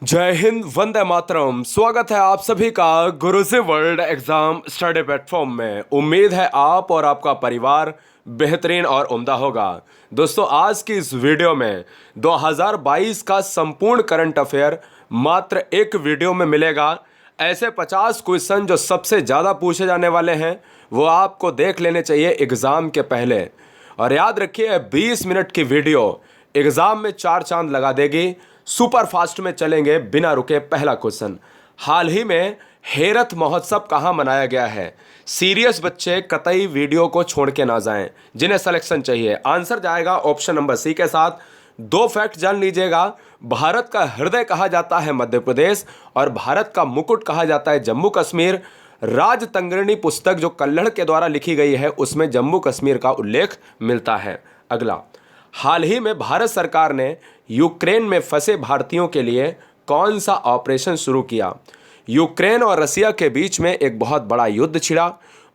जय हिंद, वंदे मातरम। स्वागत है आप सभी का गुरुजी वर्ल्ड एग्जाम स्टडी प्लेटफॉर्म में। उम्मीद है आप और आपका परिवार बेहतरीन और उम्दा होगा। दोस्तों, आज की इस वीडियो में 2022 का संपूर्ण करंट अफेयर मात्र एक वीडियो में मिलेगा। ऐसे 50 क्वेश्चन जो सबसे ज़्यादा पूछे जाने वाले हैं वो आपको देख लेने चाहिए एग्ज़ाम के पहले। और याद रखिए, 20 मिनट की वीडियो एग्ज़ाम में 4 चांद लगा देगी। सुपर फास्ट में चलेंगे बिना रुके। पहला क्वेश्चन, हाल ही में हेरत महोत्सव कहाँ मनाया गया है? सीरियस बच्चे कतई वीडियो को छोड़ के ना जाएं, जिन्हें सिलेक्शन चाहिए। आंसर जाएगा ऑप्शन नंबर सी के साथ। दो फैक्ट जान लीजिएगा। भारत का हृदय कहा जाता है मध्य प्रदेश और भारत का मुकुट कहा जाता है जम्मू कश्मीर। राजतंत्रिणी पुस्तक जो कल्हड़ के द्वारा लिखी गई है उसमें जम्मू कश्मीर का उल्लेख मिलता है। अगला, हाल ही में भारत सरकार ने यूक्रेन में फंसे भारतीयों के लिए कौन सा ऑपरेशन शुरू किया? यूक्रेन और रसिया के बीच में एक बहुत बड़ा युद्ध छिड़ा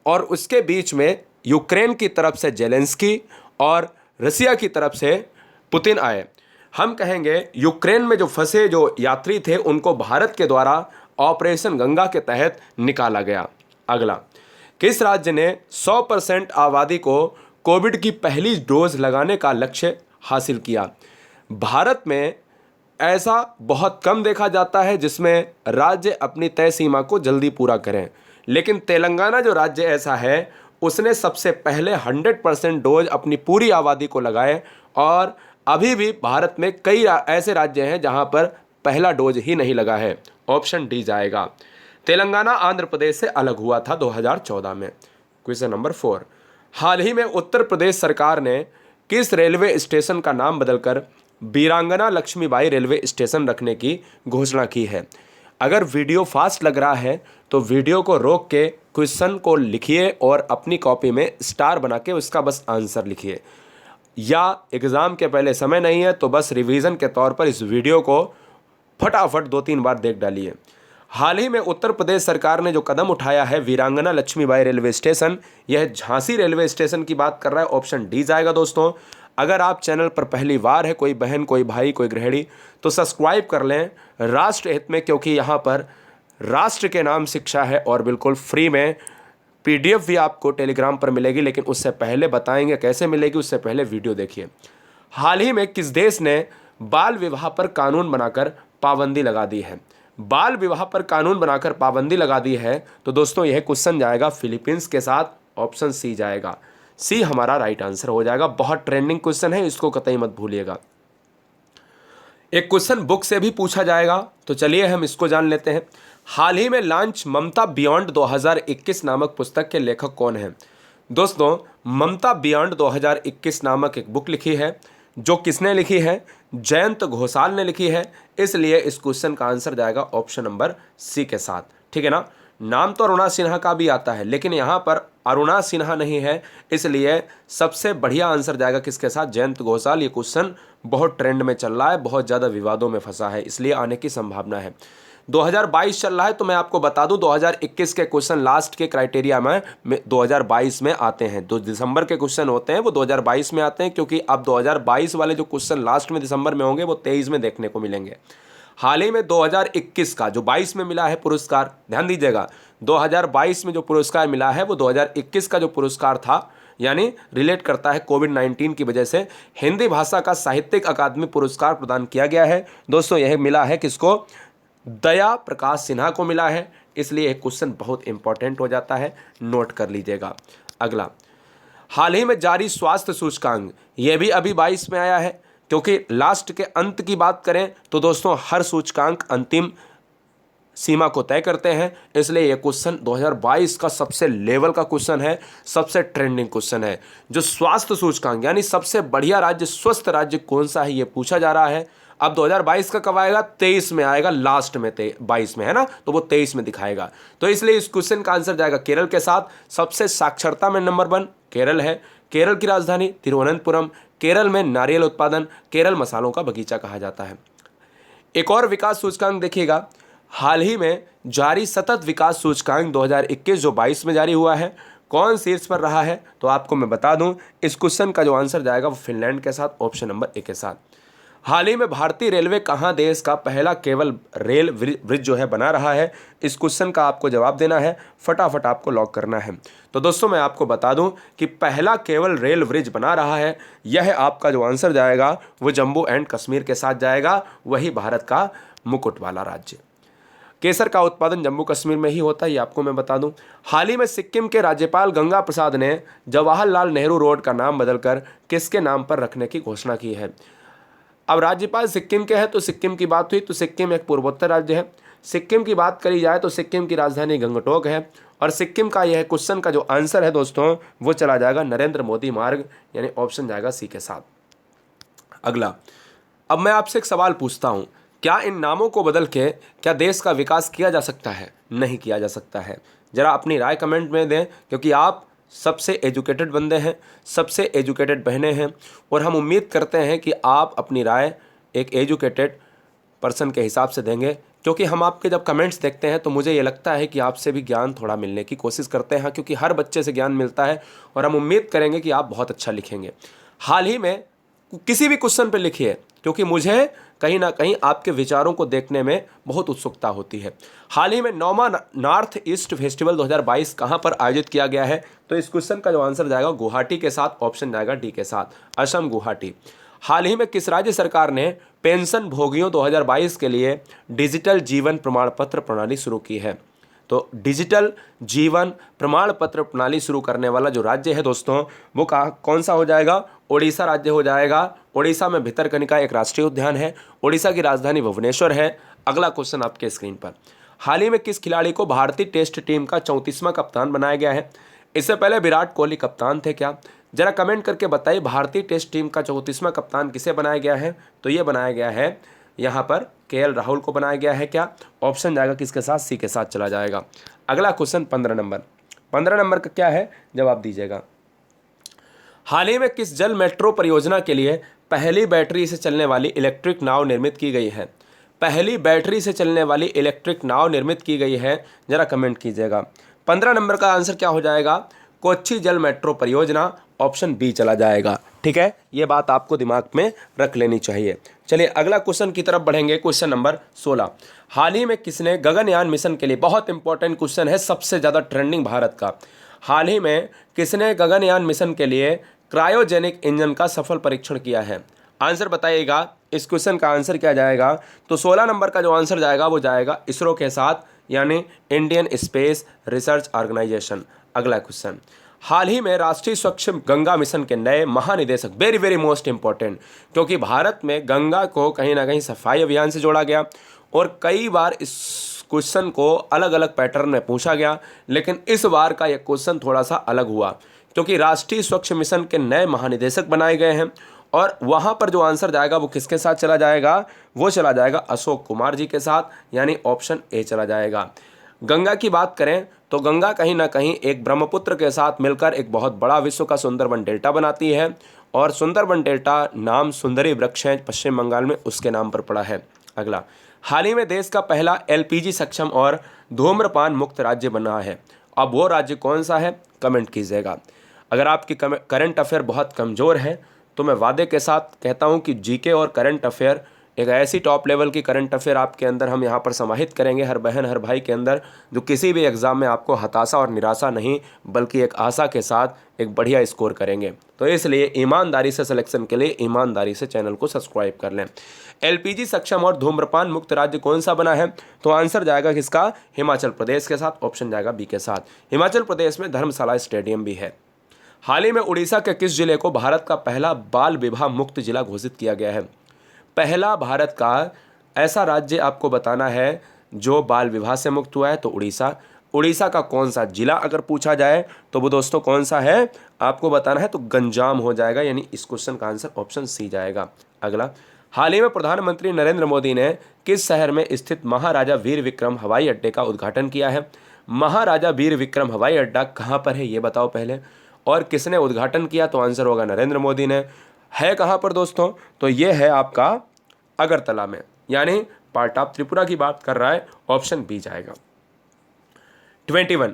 और उसके बीच में यूक्रेन की तरफ से जेलेंस्की और रसिया की तरफ से पुतिन आए। हम कहेंगे यूक्रेन में जो फंसे जो यात्री थे उनको भारत के द्वारा ऑपरेशन गंगा के तहत निकाला गया। अगला, किस राज्य ने 100% आबादी को कोविड की पहली डोज लगाने का लक्ष्य हासिल किया? भारत में ऐसा बहुत कम देखा जाता है जिसमें राज्य अपनी तय सीमा को जल्दी पूरा करें, लेकिन तेलंगाना जो राज्य ऐसा है उसने सबसे पहले 100% डोज अपनी पूरी आबादी को लगाए। और अभी भी भारत में कई ऐसे राज्य हैं जहां पर पहला डोज ही नहीं लगा है। ऑप्शन डी जाएगा। तेलंगाना आंध्र प्रदेश से अलग हुआ था 2014 में। क्वेश्चन नंबर 4, हाल ही में उत्तर प्रदेश सरकार ने किस रेलवे स्टेशन का नाम बदलकर वीरांगना लक्ष्मीबाई रेलवे स्टेशन रखने की घोषणा की है? अगर वीडियो फास्ट लग रहा है तो वीडियो को रोक के क्वेश्चन को लिखिए और अपनी कॉपी में स्टार बना के उसका बस आंसर लिखिए। या एग्ज़ाम के पहले समय नहीं है तो बस रिवीजन के तौर पर इस वीडियो को फटाफट 2-3 बार देख डालिए। हाल ही में उत्तर प्रदेश सरकार ने जो कदम उठाया है वीरांगना लक्ष्मीबाई रेलवे स्टेशन, यह झांसी रेलवे स्टेशन की बात कर रहा है। ऑप्शन डी जाएगा। दोस्तों, अगर आप चैनल पर पहली बार है, कोई बहन, कोई भाई, कोई गृहिणी, तो सब्सक्राइब कर लें राष्ट्र हित में, क्योंकि यहाँ पर राष्ट्र के नाम शिक्षा है और बिल्कुल फ्री में PDF भी आपको टेलीग्राम पर मिलेगी। लेकिन उससे पहले बताएंगे कैसे मिलेगी, उससे पहले वीडियो देखिए। हाल ही में किस देश ने बाल विवाह पर कानून बनाकर पाबंदी लगा दी है? बाल विवाह पर कानून बनाकर पाबंदी लगा दी है तो दोस्तों यह क्वेश्चन जाएगा फिलीपींस के साथ। ऑप्शन सी जाएगा। सी हमारा राइट आंसर हो जाएगा। बहुत ट्रेंडिंग क्वेश्चन है, इसको कतई मत भूलिएगा। एक क्वेश्चन बुक से भी पूछा जाएगा, तो चलिए हम इसको जान लेते हैं। हाल ही में लॉन्च ममता बियॉन्ड 2021 नामक पुस्तक के लेखक कौन हैं? दोस्तों, ममता बियॉन्ड 2021 नामक एक बुक लिखी है। जो किसने लिखी है? जयंत घोषाल ने लिखी है। इसलिए इस क्वेश्चन का आंसर जाएगा ऑप्शन नंबर सी के साथ। ठीक है ना? नाम तो अरुणा सिन्हा का भी आता है, लेकिन यहाँ पर अरुणा सिन्हा नहीं है, इसलिए सबसे बढ़िया आंसर जाएगा किसके साथ? जयंत घोषाल। ये क्वेश्चन बहुत ट्रेंड में चल रहा है, बहुत ज़्यादा विवादों में फंसा है, इसलिए आने की संभावना है। 2022 चल रहा है तो मैं आपको बता दूं 2021 के क्वेश्चन लास्ट के क्राइटेरिया में 2022 में आते हैं। जो दिसंबर के क्वेश्चन होते हैं वो 2022 में आते हैं, क्योंकि अब 2022 वाले जो क्वेश्चन लास्ट में दिसंबर में होंगे वो 23 में देखने को मिलेंगे। हाल ही में 2021 का जो 22 में मिला है पुरस्कार, ध्यान दीजिएगा, 2022 में जो पुरस्कार मिला है वो 2021 का जो पुरस्कार था, यानी रिलेट करता है कोविड-19 की वजह से। हिंदी भाषा का साहित्यिक अकादमी पुरस्कार प्रदान किया गया है। दोस्तों, यह मिला है किसको? दया प्रकाश सिन्हा को मिला है। इसलिए एक क्वेश्चन बहुत इंपॉर्टेंट हो जाता है, नोट कर लीजिएगा। अगला, हाल ही में जारी स्वास्थ्य सूचकांक, यह भी अभी 22 में आया है, क्योंकि लास्ट के अंत की बात करें तो दोस्तों हर सूचकांक अंतिम सीमा को तय करते हैं। इसलिए यह क्वेश्चन 2022 का सबसे लेवल का क्वेश्चन है, सबसे ट्रेंडिंग क्वेश्चन है। जो स्वास्थ्य सूचकांक यानी सबसे बढ़िया राज्य, स्वस्थ राज्य कौन सा है, ये पूछा जा रहा है। अब 2022 का कब आएगा? 23 में आएगा, लास्ट में 22 में है ना, तो वो 23 में दिखाएगा। तो इसलिए इस क्वेश्चन का आंसर जाएगा केरल के साथ। सबसे साक्षरता में नंबर 1 केरल है। केरल की राजधानी तिरुवनंतपुरम। केरल में नारियल उत्पादन, केरल मसालों का बगीचा कहा जाता है। एक और विकास सूचकांक देखिएगा, हाल ही में जारी सतत विकास सूचकांक 2021 जो 22 में जारी हुआ है, कौन शीर्ष पर रहा है? तो आपको मैं बता दूं, इस क्वेश्चन का जो आंसर जाएगा वो फिनलैंड के साथ, ऑप्शन नंबर ए के साथ। हाल ही में भारतीय रेलवे कहाँ देश का पहला केबल रेल ब्रिज जो है बना रहा है? इस क्वेश्चन का आपको जवाब देना है, फटाफट आपको लॉक करना है। तो दोस्तों मैं आपको बता दूं कि पहला केबल रेल ब्रिज बना रहा है, यह आपका जो आंसर जाएगा वो जम्मू एंड कश्मीर के साथ जाएगा, वही भारत का मुकुट वाला राज्य। केसर का उत्पादन जम्मू कश्मीर में ही होता है, ये आपको मैं बता दूं। हाल ही में सिक्किम के राज्यपाल गंगा प्रसाद ने जवाहरलाल नेहरू रोड का नाम बदलकर किसके नाम पर रखने की घोषणा की है? अब राज्यपाल सिक्किम के हैं तो सिक्किम की बात हुई, तो सिक्किम एक पूर्वोत्तर राज्य है। सिक्किम की बात करी जाए तो सिक्किम की राजधानी गंगटोक है, और सिक्किम का यह क्वेश्चन का जो आंसर है दोस्तों वो चला जाएगा नरेंद्र मोदी मार्ग, यानी ऑप्शन जाएगा सी के साथ। अगला, अब मैं आपसे एक सवाल पूछता हूं, क्या इन नामों को बदल के क्या देश का विकास किया जा सकता है? नहीं किया जा सकता है। जरा अपनी राय कमेंट में दें, क्योंकि आप सबसे एजुकेटेड बंदे हैं, सबसे एजुकेटेड बहनें हैं, और हम उम्मीद करते हैं कि आप अपनी राय एक एजुकेटेड पर्सन के हिसाब से देंगे, क्योंकि हम आपके जब कमेंट्स देखते हैं तो मुझे ये लगता है कि आपसे भी ज्ञान थोड़ा मिलने की कोशिश करते हैं, क्योंकि हर बच्चे से ज्ञान मिलता है, और हम उम्मीद करेंगे कि आप बहुत अच्छा लिखेंगे। हाल ही में किसी भी क्वेश्चन पर लिखिए, क्योंकि मुझे कहीं ना कहीं आपके विचारों को देखने में बहुत उत्सुकता होती है। हाल ही में 9वां नॉर्थ ईस्ट फेस्टिवल 2022 कहां पर आयोजित किया गया है? तो इस क्वेश्चन का जो आंसर जाएगा गुवाहाटी के साथ, ऑप्शन जाएगा डी के साथ, असम गुवाहाटी। हाल ही में किस राज्य सरकार ने पेंशन भोगियों 2022 के लिए डिजिटल जीवन प्रमाण पत्र प्रणाली शुरू की है? तो डिजिटल जीवन प्रमाण पत्र प्रणाली शुरू करने वाला जो राज्य है दोस्तों वो कौन सा हो जाएगा? ओडिशा राज्य हो जाएगा। ओडिशा में भितरकनिका एक राष्ट्रीय उद्यान है, ओडिशा की राजधानी भुवनेश्वर है। अगला क्वेश्चन आपके स्क्रीन पर, हाल ही में किस खिलाड़ी को भारतीय टेस्ट टीम का 34वां कप्तान बनाया गया है? इससे पहले विराट कोहली कप्तान थे क्या? जरा कमेंट करके बताइए, भारतीय टेस्ट टीम का 34वां कप्तान किसे बनाया गया है? तो ये बनाया गया है यहाँ पर केएल राहुल को बनाया गया है क्या? ऑप्शन जाएगा किसके साथ? सी के साथ चला जाएगा। अगला क्वेश्चन 15 नंबर का क्या है, जवाब दीजिएगा। हाल ही में किस जल मेट्रो परियोजना के लिए पहली बैटरी से चलने वाली इलेक्ट्रिक नाव निर्मित की गई है? पहली बैटरी से चलने वाली इलेक्ट्रिक नाव निर्मित की गई है, जरा कमेंट कीजिएगा। 15 नंबर का आंसर क्या हो जाएगा? कोच्चि जल मेट्रो परियोजना, ऑप्शन बी चला जाएगा। ठीक है, ये बात आपको दिमाग में रख लेनी चाहिए। चलिए अगला क्वेश्चन की तरफ बढ़ेंगे, क्वेश्चन नंबर 16। हाल ही में किसने गगनयान मिशन के लिए, बहुत इंपॉर्टेंट क्वेश्चन है, सबसे ज़्यादा ट्रेंडिंग भारत का, हाल ही में किसने गगनयान मिशन के लिए क्रायोजेनिक इंजन का सफल परीक्षण किया है? आंसर बताइएगा, इस क्वेश्चन का आंसर क्या जाएगा? तो 16 नंबर का जो आंसर जाएगा वो जाएगा इसरो के साथ, यानी इंडियन स्पेस रिसर्च ऑर्गेनाइजेशन। अगला क्वेश्चन, हाल ही में राष्ट्रीय स्वच्छ गंगा मिशन के नए महानिदेशक, वेरी वेरी मोस्ट इंपॉर्टेंट, क्योंकि भारत में गंगा को कहीं ना कहीं सफाई अभियान से जोड़ा गया, और कई बार इस क्वेश्चन को अलग अलग पैटर्न में पूछा गया, लेकिन इस बार का यह क्वेश्चन थोड़ा सा अलग हुआ, क्योंकि राष्ट्रीय स्वच्छ मिशन के नए महानिदेशक बनाए गए हैं, और वहाँ पर जो आंसर जाएगा वो किसके साथ चला जाएगा? वो चला जाएगा अशोक कुमार जी के साथ, यानी ऑप्शन ए चला जाएगा। गंगा की बात करें तो गंगा कहीं ना कहीं एक ब्रह्मपुत्र के साथ मिलकर एक बहुत बड़ा विश्व का सुंदरबन डेल्टा बनाती है, और सुंदरबन डेल्टा नाम सुंदरी वृक्ष है पश्चिम बंगाल में, उसके नाम पर पड़ा है। अगला, हाल ही में देश का पहला एलपीजी सक्षम और धूम्रपान मुक्त राज्य बना है, अब वो राज्य कौन सा है? कमेंट कीजिएगा। अगर आपकी करंट अफेयर बहुत कमज़ोर है तो मैं वादे के साथ कहता हूं कि जीके और करंट अफेयर एक ऐसी टॉप लेवल की करंट अफेयर आपके अंदर हम यहाँ पर समाहित करेंगे, हर बहन हर भाई के अंदर, जो किसी भी एग्ज़ाम में आपको हताशा और निराशा नहीं बल्कि एक आशा के साथ एक बढ़िया स्कोर करेंगे। तो इसलिए ईमानदारी से सिलेक्शन के लिए ईमानदारी से चैनल को सब्सक्राइब कर लें। एलपीजी सक्षम और धूम्रपान मुक्त राज्य कौन सा बना है? तो आंसर जाएगा किसका? हिमाचल प्रदेश के साथ, ऑप्शन जाएगा बी के साथ। हिमाचल प्रदेश में धर्मशाला स्टेडियम भी है। हाल ही में उड़ीसा के किस जिले को भारत का पहला बाल विवाह मुक्त जिला घोषित किया गया है? पहला भारत का ऐसा राज्य आपको बताना है जो बाल विवाह से मुक्त हुआ है, तो उड़ीसा। उड़ीसा का कौन सा जिला अगर पूछा जाए तो वो दोस्तों कौन सा है आपको बताना है, तो गंजाम हो जाएगा, यानी इस क्वेश्चन का आंसर ऑप्शन सी जाएगा। अगला, हाल ही में प्रधानमंत्री नरेंद्र मोदी ने किस शहर में स्थित महाराजा वीर विक्रम हवाई अड्डे का उद्घाटन किया है? महाराजा वीर विक्रम हवाई अड्डा कहाँ पर है ये बताओ पहले, और किसने उद्घाटन किया? तो आंसर होगा नरेंद्र मोदी ने। है कहाँ पर दोस्तों? तो ये है आपका अगरतला में, यानी पार्ट ऑफ त्रिपुरा की बात कर रहा है, ऑप्शन बी जाएगा। 21,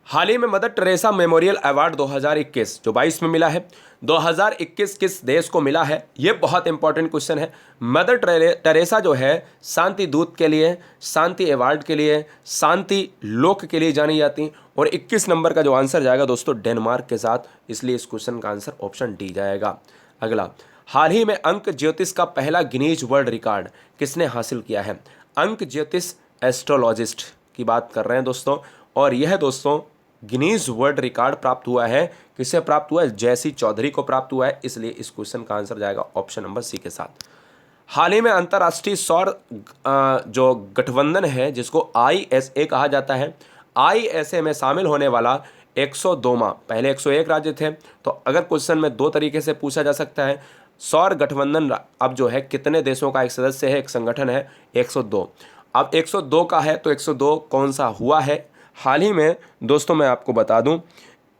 हाल ही में मदर टेरेसा मेमोरियल अवार्ड 2021 जो 22 में मिला है, 2021 किस देश को मिला है, ये बहुत इंपॉर्टेंट क्वेश्चन है। मदर टेरेसा जो है शांति दूत के लिए, शांति अवार्ड के लिए, शांति लोक के लिए जानी जाती, और 21 नंबर का जो आंसर जाएगा दोस्तों डेनमार्क के साथ, इसलिए इस क्वेश्चन का आंसर ऑप्शन डी जाएगा। अगला, हाल ही में अंक ज्योतिष का पहला गिनीज वर्ल्ड रिकॉर्ड किसने हासिल किया है? अंक ज्योतिष एस्ट्रोलॉजिस्ट की बात कर रहे हैं दोस्तों, और यह दोस्तों गिनीज वर्ल्ड रिकॉर्ड प्राप्त हुआ है, किसे प्राप्त हुआ है? जैसी चौधरी को प्राप्त हुआ है, इसलिए इस क्वेश्चन का आंसर जाएगा ऑप्शन नंबर सी के साथ। हाल ही में अंतर्राष्ट्रीय सौर जो गठबंधन है जिसको ISA कहा जाता है, ISA में शामिल होने वाला 102वां, पहले 101 राज्य थे, तो अगर क्वेश्चन में दो तरीके से पूछा जा सकता है, सौर गठबंधन अब जो है कितने देशों का एक सदस्य है, एक संगठन है? 102। अब 102 का है तो 102 कौन सा हुआ है? हाल ही में दोस्तों मैं आपको बता दूं,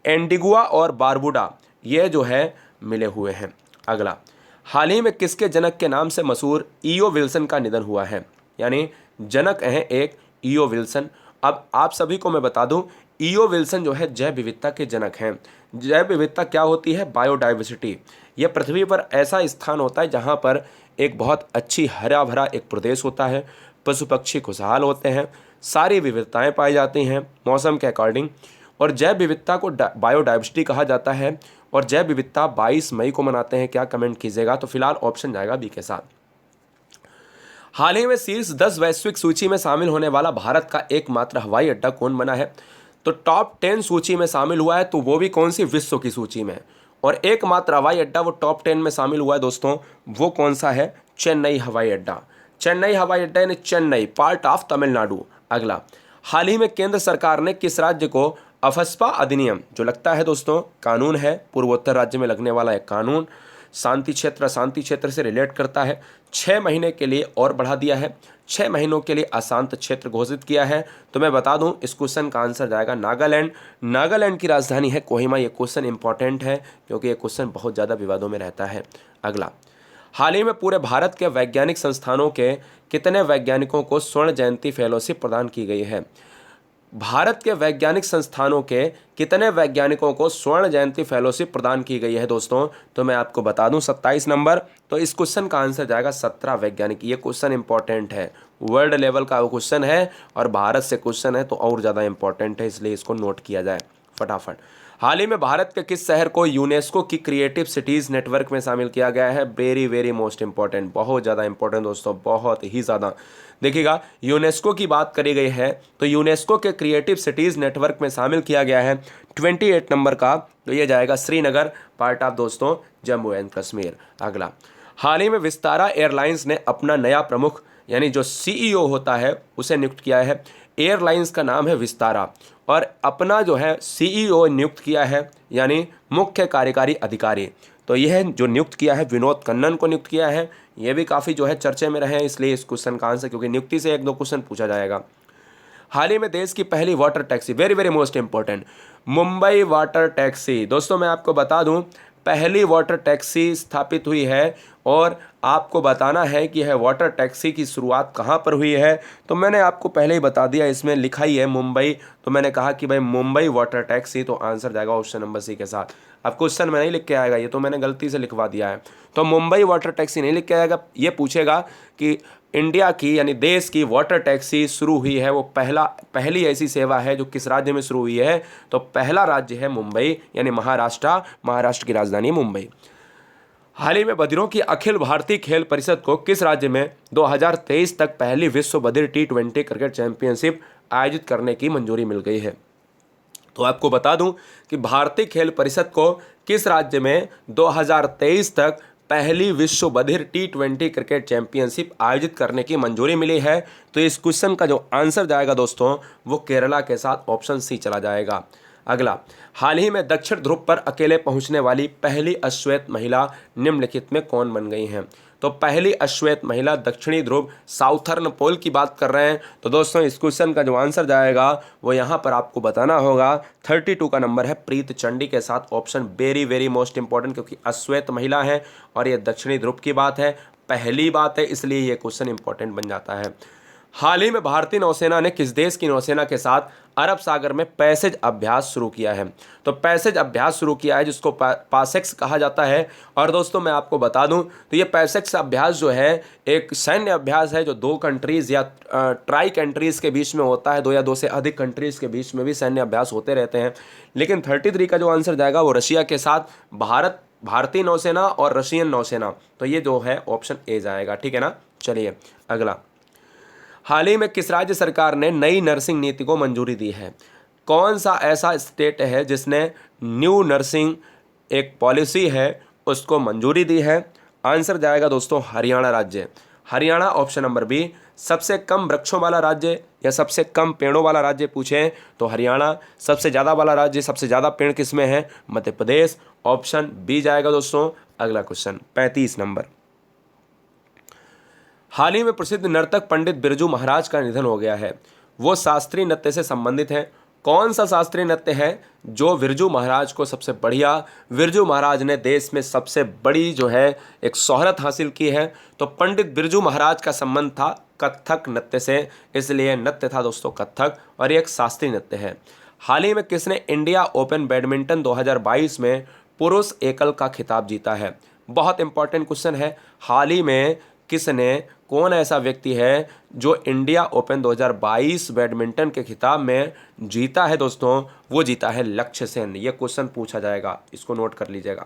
एंटीगुआ और बारबुडा ये जो है मिले हुए हैं। अगला, हाल ही में किसके जनक के नाम से मशहूर ईओ विल्सन का निधन हुआ है? यानी जनक हैं एक ईओ विल्सन। अब आप सभी को मैं बता दूं, ईओ विल्सन जो है जैव विविधता के जनक हैं। जैव विविधता क्या होती है? बायोडाइवर्सिटी। यह पृथ्वी पर ऐसा स्थान होता है जहां पर एक बहुत अच्छी हरा भरा एक प्रदेश होता है, पशु पक्षी खुशहाल होते हैं, सारी विविधताएं पाई जाती हैं मौसम के अकॉर्डिंग, और जैव विविधता को बायोडाइवर्सिटी कहा जाता है। और जैव विविधता 22 मई को मनाते हैं, क्या कमेंट कीजिएगा? तो फिलहाल ऑप्शन जाएगा बी के साथ। हाल ही में शीर्ष 10 वैश्विक सूची में शामिल होने वाला भारत का एकमात्र हवाई अड्डा कौन बना है? तो टॉप 10 सूची में शामिल हुआ है, तो वो भी कौन सी? विश्व की सूची में। और एकमात्र हवाई अड्डा वो टॉप 10 में शामिल हुआ है दोस्तों, वो कौन सा है? चेन्नई हवाई अड्डा। चेन्नई हवाई अड्डा यानी चेन्नई, पार्ट ऑफ तमिलनाडु। अगला, हाल ही में केंद्र सरकार ने किस राज्य को अफस्पा अधिनियम, जो लगता है दोस्तों कानून है, पूर्वोत्तर राज्य में लगने वाला एक कानून, शांति क्षेत्र से रिलेट करता है, 6 महीने के लिए और बढ़ा दिया है, 6 महीनों के लिए अशांत क्षेत्र घोषित किया है। तो मैं बता दूं, इस क्वेश्चन का आंसर जाएगा नागालैंड। नागालैंड की राजधानी है कोहिमा। ये क्वेश्चन इंपॉर्टेंट है क्योंकि ये क्वेश्चन बहुत ज़्यादा विवादों में रहता है। अगला, हाल ही में पूरे भारत के वैज्ञानिक संस्थानों के कितने वैज्ञानिकों को स्वर्ण जयंती फेलोशिप प्रदान की गई है? भारत के वैज्ञानिक संस्थानों के कितने वैज्ञानिकों को स्वर्ण जयंती फेलोशिप प्रदान की गई है दोस्तों? तो मैं आपको बता दूं 27 नंबर। तो इस क्वेश्चन का आंसर जाएगा 17 वैज्ञानिक। ये क्वेश्चन इंपॉर्टेंट है, वर्ल्ड लेवल का क्वेश्चन है और भारत से क्वेश्चन है तो और ज़्यादा इंपॉर्टेंट है, इसलिए इसको नोट किया जाए फटाफट। हाल ही में भारत के किस शहर को यूनेस्को की क्रिएटिव सिटीज़ नेटवर्क में शामिल किया गया है? वेरी वेरी मोस्ट इंपॉर्टेंट, बहुत ज़्यादा इंपॉर्टेंट दोस्तों, बहुत ही ज़्यादा। देखिएगा, यूनेस्को की बात करी गई है तो यूनेस्को के क्रिएटिव सिटीज़ नेटवर्क में शामिल किया गया है 28 नंबर का, तो ये जाएगा श्रीनगर, पार्ट ऑफ दोस्तों जम्मू एंड कश्मीर। अगला, हाल ही में विस्तारा एयरलाइंस ने अपना नया प्रमुख यानी जो CEO होता है उसे नियुक्त किया है। एयरलाइंस का नाम है विस्तारा, और अपना जो है CEO नियुक्त किया है यानी मुख्य कार्यकारी अधिकारी, तो यह जो नियुक्त किया है विनोद कन्नन को नियुक्त किया है। ये भी काफ़ी जो है चर्चे में रहे हैं, इसलिए इस क्वेश्चन का आंसर, क्योंकि नियुक्ति से 1-2 क्वेश्चन पूछा जाएगा। हाल ही में देश की पहली water taxi, very very most important, Mumbai water taxi. दोस्तों मैं आपको बता दूं, पहली वाटर टैक्सी स्थापित हुई है, और आपको बताना है कि यह वाटर टैक्सी की शुरुआत कहाँ पर हुई है। तो मैंने आपको पहले ही बता दिया, इसमें लिखा ही है मुंबई, तो मैंने कहा कि भाई मुंबई वाटर टैक्सी, तो आंसर जाएगा ऑप्शन नंबर सी के साथ। अब क्वेश्चन में नहीं लिख के आएगा, ये तो मैंने गलती से लिखवा दिया है, तो मुंबई वाटर टैक्सी नहीं लिख के आएगा। ये पूछेगा कि इंडिया की यानी देश की वाटर टैक्सी शुरू हुई है, वो पहली ऐसी सेवा है जो किस राज्य में शुरू हुई है? तो पहला राज्य है मुंबई यानी महाराष्ट्र की राजधानी मुंबई। हाल ही में बधिरों की अखिल भारतीय खेल परिषद को किस राज्य में 2023 तक पहली विश्व बधिर T20 क्रिकेट चैंपियनशिप आयोजित करने की मंजूरी मिल गई है? तो आपको बता दूं कि भारतीय खेल परिषद को किस राज्य में 2023 तक पहली विश्व बधिर T20 क्रिकेट चैंपियनशिप आयोजित करने की मंजूरी मिली है? तो इस क्वेश्चन का जो आंसर जाएगा दोस्तों वो केरला के साथ ऑप्शन सी चला जाएगा। अगला, हाल ही में दक्षिण ध्रुव पर अकेले पहुंचने वाली पहली अश्वेत महिला निम्नलिखित में कौन बन गई हैं? तो पहली अश्वेत महिला दक्षिणी ध्रुव साउथर्न पोल की बात कर रहे हैं। तो दोस्तों इस क्वेश्चन का जो आंसर जाएगा वो यहाँ पर आपको बताना होगा, 32 का नंबर है, प्रीत चंडी के साथ option, very very most important, क्योंकि अश्वेत महिला है और ये दक्षिणी ध्रुव की बात है, पहली बात है, इसलिए ये क्वेश्चन इंपॉर्टेंट बन जाता है। हाल ही में भारतीय नौसेना ने किस देश की नौसेना के साथ अरब सागर में पैसेज अभ्यास शुरू किया है? तो पैसेज अभ्यास शुरू किया है जिसको पासेक्स कहा जाता है। और दोस्तों मैं आपको बता दूं तो ये पैसेक्स अभ्यास जो है एक सैन्य अभ्यास है जो दो कंट्रीज़ या ट्राई कंट्रीज़ के बीच में होता है। दो या दो से अधिक कंट्रीज़ के बीच में भी सैन्य अभ्यास होते रहते हैं। लेकिन 33 का जो आंसर जाएगा वो रशिया के साथ भारतीय नौसेना और रशियन नौसेना, तो ये जो है ऑप्शन ए जाएगा। ठीक है ना। चलिए अगला, हाल ही में किस राज्य सरकार ने नई नर्सिंग नीति को मंजूरी दी है? कौन सा ऐसा स्टेट है जिसने न्यू नर्सिंग एक पॉलिसी है उसको मंजूरी दी है? आंसर जाएगा दोस्तों हरियाणा राज्य। Haryana option number B. सबसे कम वृक्षों वाला राज्य या सबसे कम पेड़ों वाला राज्य पूछें तो हरियाणा। सबसे ज़्यादा वाला राज्य, सबसे ज़्यादा पेड़ किस में है? मध्य प्रदेश। ऑप्शन बी जाएगा दोस्तों। अगला क्वेश्चन 35 नंबर, हाल ही में प्रसिद्ध नर्तक पंडित बिरजू महाराज का निधन हो गया है। वो शास्त्रीय नृत्य से संबंधित है। कौन सा शास्त्रीय नृत्य है जो बिरजू महाराज को सबसे बढ़िया, बिरजू महाराज ने देश में सबसे बड़ी जो है एक शोहरत हासिल की है? तो पंडित बिरजू महाराज का संबंध था कथक नृत्य से, इसलिए नृत्य था दोस्तों कथक और ये एक शास्त्रीय नृत्य है। हाल ही में किसने इंडिया ओपन बैडमिंटन 2022 में पुरुष एकल का खिताब जीता है? बहुत इंपॉर्टेंट क्वेश्चन है। हाल ही में किसने, कौन ऐसा व्यक्ति है जो इंडिया ओपन 2022 बैडमिंटन के खिताब में जीता है? दोस्तों वो जीता है लक्ष्य सेन। ये क्वेश्चन पूछा जाएगा, इसको नोट कर लीजिएगा,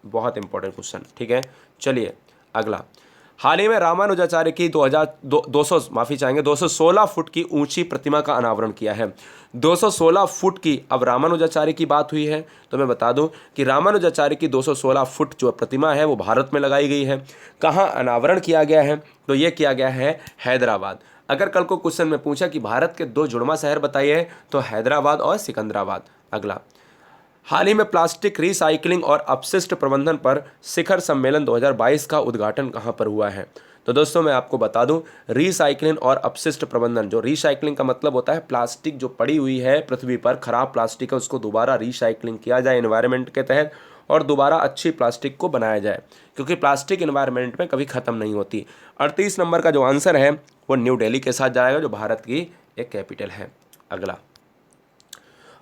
बहुत इंपॉर्टेंट क्वेश्चन। ठीक है। चलिए अगला, हाल ही में रामानुजाचार्य की 216 फुट की ऊंची प्रतिमा का अनावरण किया है। 216 फुट की, अब रामानुजाचार्य की बात हुई है तो मैं बता दूं कि रामानुजाचार्य की 216 फुट जो प्रतिमा है वो भारत में लगाई गई है। कहाँ अनावरण किया गया है? तो ये किया गया है हैदराबाद। अगर कल को क्वेश्चन में पूछा कि भारत के दो जुड़वा शहर बताइए तो हैदराबाद और सिकंदराबाद। अगला, हाल ही में प्लास्टिक रिसाइकलिंग और अपशिष्ट प्रबंधन पर शिखर सम्मेलन 2022 का उद्घाटन कहां पर हुआ है? तो दोस्तों मैं आपको बता दूं, रिसाइकलिंग और अपशिष्ट प्रबंधन, जो रिसाइकलिंग का मतलब होता है प्लास्टिक जो पड़ी हुई है पृथ्वी पर, खराब प्लास्टिक है उसको दोबारा रिसाइकलिंग किया जाए एनवायरनमेंट के तहत और दोबारा अच्छी प्लास्टिक को बनाया जाए, क्योंकि प्लास्टिक एनवायरनमेंट में कभी ख़त्म नहीं होती। 38 नंबर का जो आंसर है वो न्यू दिल्ली के साथ जाएगा जो भारत की एक कैपिटल है। अगला,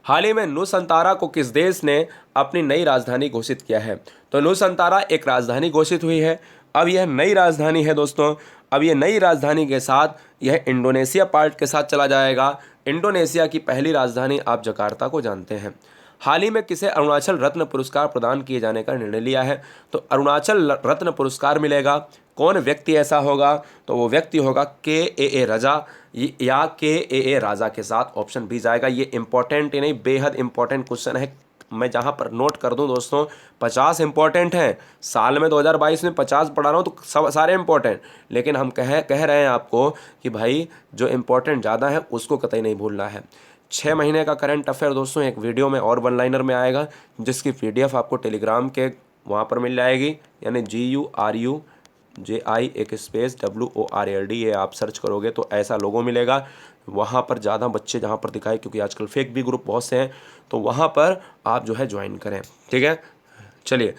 हाल ही में नुसंतारा को किस देश ने अपनी नई राजधानी घोषित किया है? तो नुसंतारा एक राजधानी घोषित हुई है। अब यह नई राजधानी है दोस्तों। अब यह नई राजधानी के साथ यह इंडोनेशिया पार्ट के साथ चला जाएगा। इंडोनेशिया की पहली राजधानी आप जकार्ता को जानते हैं। हाल ही में किसे अरुणाचल रत्न पुरस्कार प्रदान किए जाने का निर्णय लिया है? तो अरुणाचल रत्न पुरस्कार मिलेगा। कौन व्यक्ति ऐसा होगा? तो वो व्यक्ति होगा KAA राजा या KAA राजा के साथ। ऑप्शन बी जाएगा। ये इंपॉर्टेंट ही नहीं, बेहद इंपॉर्टेंट क्वेश्चन है। मैं जहाँ पर नोट कर दूं दोस्तों 50 इंपॉर्टेंट हैं। साल में 2022 में 50 पढ़ा रहा हूँ तो सब सारे इंपॉर्टेंट, लेकिन हम कह रहे हैं आपको कि भाई जो इंपॉर्टेंट ज़्यादा है उसको कतई नहीं भूलना है। 6 महीने का करंट अफेयर दोस्तों एक वीडियो में और वन लाइनर में आएगा, जिसकी PDF आपको टेलीग्राम के वहाँ पर मिल जाएगी, यानी GURUJI एक स्पेस WORLD, ये आप सर्च करोगे तो ऐसा लोगो मिलेगा। वहाँ पर ज़्यादा बच्चे जहाँ पर दिखाए, क्योंकि आजकल फेक भी ग्रुप बहुत से हैं, तो वहाँ पर आप जो है ज्वाइन करें। ठीक है। चलिए,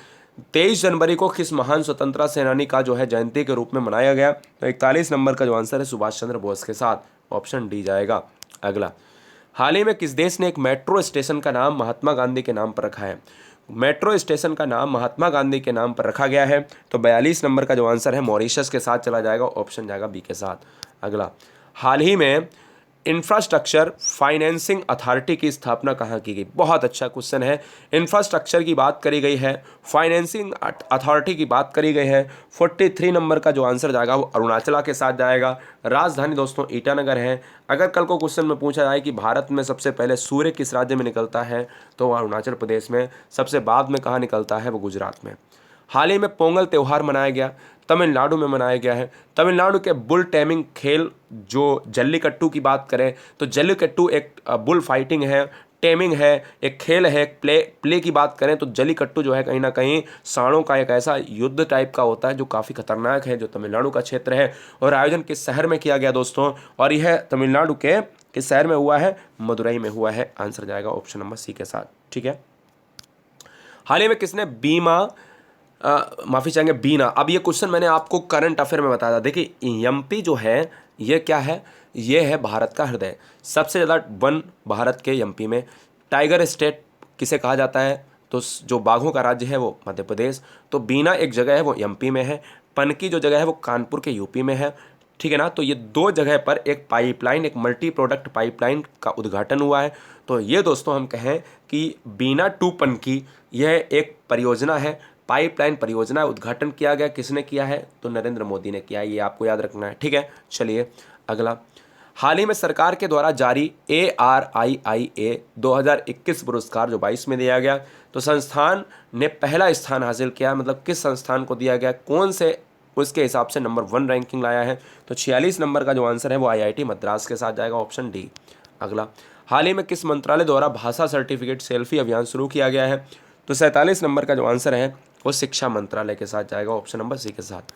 23 जनवरी को किस महान स्वतंत्रता सेनानी का जो है जयंती के रूप में मनाया गया? तो 41 नंबर का जो आंसर है सुभाष चंद्र बोस के साथ। ऑप्शन डी जाएगा। अगला, हाल ही में किस देश ने एक मेट्रो स्टेशन का नाम महात्मा गांधी के नाम पर रखा है? मेट्रो स्टेशन का नाम महात्मा गांधी के नाम पर रखा गया है। तो 42 नंबर का जो आंसर है मॉरिशस के साथ चला जाएगा। ऑप्शन जाएगा बी के साथ। अगला, हाल ही में इंफ्रास्ट्रक्चर फाइनेंसिंग अथॉरिटी की स्थापना कहाँ की गई? बहुत अच्छा क्वेश्चन है। इंफ्रास्ट्रक्चर की बात करी गई है, फाइनेंसिंग अथॉरिटी की बात करी गई है। 43 नंबर का जो आंसर जाएगा वो अरुणाचल के साथ जाएगा। राजधानी दोस्तों ईटानगर है। अगर कल को क्वेश्चन में पूछा जाए कि भारत में सबसे पहले सूर्य किस राज्य में निकलता है तो वह अरुणाचल प्रदेश में, सबसे बाद में कहाँ निकलता है वो गुजरात में। हाल ही में पोंगल त्यौहार मनाया गया, तमिलनाडु में मनाया गया है। तमिलनाडु के बुल टेमिंग खेल, जो जल्लीकट्टू की बात करें तो जल्लीकट्टू एक बुल फाइटिंग है, टेमिंग है, एक खेल है। प्ले की बात करें तो जल्लीकट्टू जो है कहीं ना कहीं सांडों का एक ऐसा युद्ध टाइप का होता है जो काफ़ी खतरनाक है, जो तमिलनाडु का क्षेत्र है। और आयोजन किस शहर में किया गया दोस्तों? और यह तमिलनाडु के किस शहर में हुआ है? मदुरई में हुआ है। आंसर जाएगा ऑप्शन नंबर सी के साथ। ठीक है। हाल ही में किसने माफ़ी चाहेंगे बीना। अब ये क्वेश्चन मैंने आपको करंट अफेयर में बताया था। देखिए MP जो है ये क्या है? ये है भारत का हृदय। सबसे ज़्यादा वन भारत के एमपी में। टाइगर स्टेट किसे कहा जाता है, तो जो बाघों का राज्य है वो मध्य प्रदेश। तो बीना एक जगह है वो एमपी में है। पनकी जो जगह है वो कानपुर के यूपी में है, ठीक है ना। तो ये दो जगह पर एक पाइपलाइन, एक मल्टी प्रोडक्ट पाइपलाइन का उद्घाटन हुआ है। तो ये दोस्तों हम कहें कि बीना टू पनकी यह एक परियोजना है, पाइपलाइन परियोजना। उद्घाटन किया गया, किसने किया है, तो नरेंद्र मोदी ने किया है, ये आपको याद रखना है, ठीक है। चलिए अगला, हाल ही में सरकार के द्वारा जारी ARIIA 2021 पुरस्कार जो 22 में दिया गया, तो संस्थान ने पहला स्थान हासिल किया, मतलब किस संस्थान को दिया गया, कौन से, उसके हिसाब से नंबर 1 रैंकिंग लाया है। तो 46 नंबर का जो आंसर है वो IIT मद्रास के साथ जाएगा, ऑप्शन डी। अगला, हाल ही में किस मंत्रालय द्वारा भाषा सर्टिफिकेट सेल्फी अभियान शुरू किया गया है, तो 47 नंबर का जो आंसर है वो शिक्षा मंत्रालय के साथ जाएगा, ऑप्शन नंबर सी के साथ।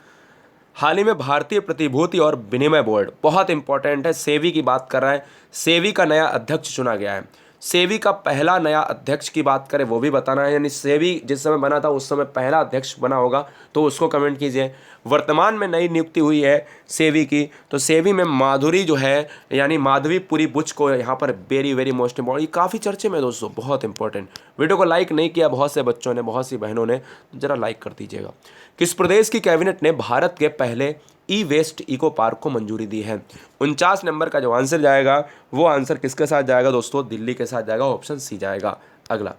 हाल ही में भारतीय प्रतिभूति और विनिमय बोर्ड, बहुत इंपॉर्टेंट है, सेबी की बात कर रहा है, सेबी का नया अध्यक्ष चुना गया है। सेबी का पहला नया अध्यक्ष की बात करें वो भी बताना है, यानी सेबी जिस समय बना था उस समय पहला अध्यक्ष बना होगा तो उसको कमेंट कीजिए। वर्तमान में नई नियुक्ति हुई है सेबी की, तो सेबी में माधुरी जो है यानी माधवीपुरी बुच को यहाँ पर वेरी वेरी मोस्ट इंपॉर्टेंट, ये काफ़ी चर्चे में दोस्तों, बहुत इंपॉर्टेंट। वीडियो को लाइक नहीं किया बहुत से बच्चों ने, बहुत सी बहनों ने, जरा लाइक कर दीजिएगा। किस प्रदेश की कैबिनेट ने भारत के पहले ई-वेस्ट इको पार्क को मंजूरी दी है, 49 नंबर का जो आंसर जाएगा वो आंसर किसके साथ जाएगा दोस्तों, दिल्ली के साथ जाएगा, ऑप्शन सी जाएगा। अगला,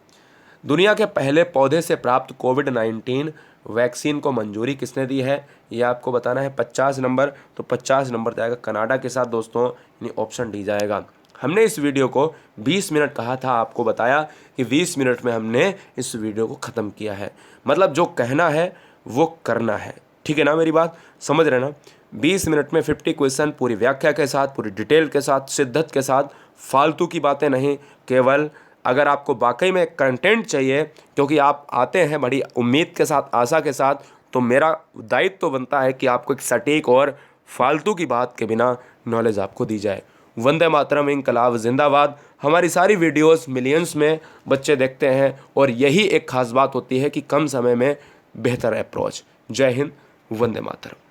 दुनिया के पहले पौधे से प्राप्त कोविड-19 वैक्सीन को मंजूरी किसने दी है, ये आपको बताना है, 50 नंबर, तो 50 नंबर जाएगा कनाडा के साथ दोस्तों, यानी ऑप्शन डी जाएगा। हमने इस वीडियो को 20 मिनट कहा था, आपको बताया कि 20 मिनट में हमने इस वीडियो को ख़त्म किया है, मतलब जो कहना है वो करना है, ठीक है ना, मेरी बात समझ रहे ना। 20 मिनट में 50 क्वेश्चन पूरी व्याख्या के साथ, पूरी डिटेल के साथ, शिद्दत के साथ, फालतू की बातें नहीं, केवल अगर आपको वाकई में कंटेंट चाहिए, क्योंकि आप आते हैं बड़ी उम्मीद के साथ, आशा के साथ, तो मेरा दायित्व तो बनता है कि आपको एक सटीक और फालतू की बात के बिना नॉलेज आपको दी जाए। वंदे मातरम, इंकलाब जिंदाबाद। हमारी सारी वीडियोस मिलियंस में बच्चे देखते हैं और यही एक खास बात होती है कि कम समय में बेहतर अप्रोच। जय हिंद, वंदे मातरम।